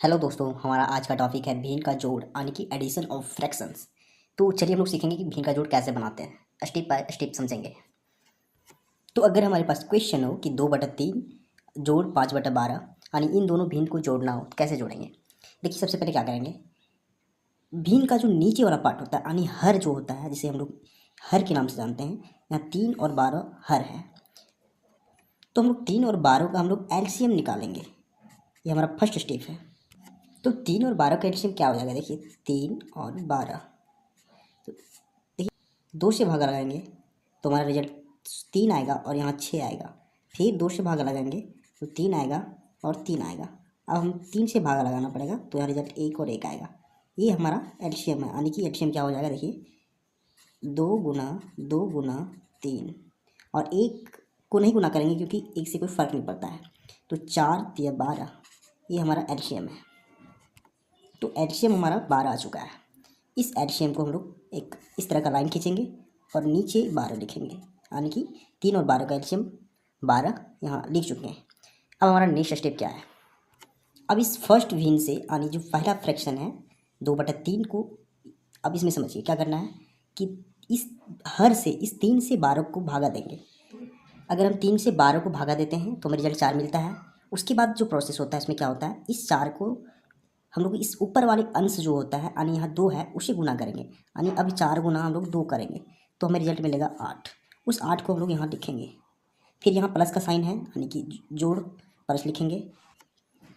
Hello दोस्तों, हमारा आज का टॉपिक है भिन्न का जोड़ यानी कि एडिशन ऑफ फ्रैक्शंस। तो चलिए हम लोग सीखेंगे कि भिन्न का जोड़ कैसे बनाते हैं, स्टेप बाय स्टेप समझेंगे। तो अगर हमारे पास क्वेश्चन हो कि 2/3 जोड़ 5/12 यानी इन दोनों भिन्न को जोड़ना हो तो कैसे जोड़ेंगे। देखिए सबसे पहले क्या करेंगे, भिन्न का जो नीचे वाला पार्ट होता है यानी हर जो होता है, जिसे हम लोग हर के नाम से जानते हैं, यहाँ 3 और 12 हर है। तो हम लोग 3 और 12 का हम लोग एलसीएम निकालेंगे। ये हमारा फर्स्ट स्टेप है। तो 3 और 12 का एलसीएम क्या हो जाएगा, देखिए 3 और 12, तो देखिए 2 से भागा लगाएंगे तो हमारा रिजल्ट 3 आएगा और यहाँ 6 आएगा। फिर 2 से भागा लगाएंगे तो 3 आएगा और 3 आएगा। अब हम 3 से भागा लगाना पड़ेगा तो यहाँ रिजल्ट 1 और 1 आएगा। ये हमारा एलसीएम है, यानी कि एलसीएम क्या हो जाएगा, देखिए 2 गुना 2 गुना 3 और 1 को नहीं गुना करेंगे क्योंकि 1 से कोई फ़र्क नहीं पड़ता है। तो 4 तिया 12, ये हमारा एलसीएम है। तो एलसीएम हमारा 12 आ चुका है। इस एलसीएम को हम लोग एक इस तरह का लाइन खींचेंगे और नीचे 12 लिखेंगे, यानी कि 3 और 12 का एलसीएम 12 यहाँ लिख चुके हैं। अब हमारा नेक्स्ट स्टेप क्या है, अब इस फर्स्ट भिन्न से यानी जो पहला फ्रैक्शन है 2/3 को, अब इसमें समझिए क्या करना है कि इस हर से इस 3 से 12 को भागा देंगे। अगर हम 3 से 12 को भागा देते हैं तो हमें रिजल्ट 4 मिलता है। उसके बाद जो प्रोसेस होता है इसमें क्या होता है, इस 4 को हम लोग इस ऊपर वाले अंश जो होता है यानी यहाँ 2 है उसे गुना करेंगे, यानी अभी 4 गुना हम लोग 2 करेंगे तो हमें रिजल्ट मिलेगा 8। उस 8 को हम लोग यहाँ लिखेंगे। फिर यहाँ प्लस का साइन है यानी कि जोड़ प्लस लिखेंगे।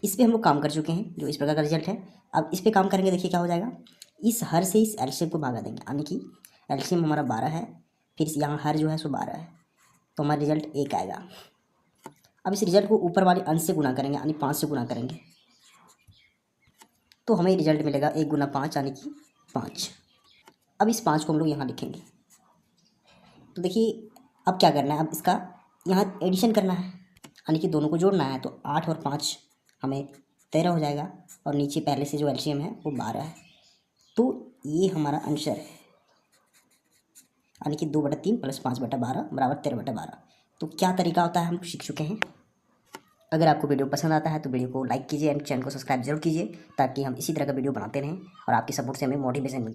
इस पर हम लोग काम कर चुके हैं, जो इस प्रकार का रिजल्ट है। अब इस पर काम करेंगे, देखिए क्या हो जाएगा, इस हर से इस एलसीएम को भागा देंगे, यानी कि एलसीएम हमारा 12 है, फिर यहाँ हर जो है सो 12 है, तो हमारा रिजल्ट 1 आएगा। अब इस रिजल्ट को ऊपर वाले अंश से गुना करेंगे, यानी 5 से गुना करेंगे तो हमें रिजल्ट मिलेगा 1 गुना 5 यानी कि 5। अब इस 5 को हम लोग यहाँ लिखेंगे। तो देखिए अब क्या करना है, अब इसका यहाँ एडिशन करना है, यानी कि दोनों को जोड़ना है। तो 8 और 5 हमें 13 हो जाएगा और नीचे पहले से जो एलसीएम है वो 12 है। तो ये हमारा आंसर है, यानी कि 2/3 प्लस 5/12 बराबर 13/12। तो क्या तरीका होता है हम सीख चुके हैं। अगर आपको वीडियो पसंद आता है तो वीडियो को लाइक कीजिए एंड चैनल को सब्सक्राइब जरूर कीजिए, ताकि हम इसी तरह का वीडियो बनाते रहें और आपकी सपोर्ट से हमें मोटिवेशन मिले।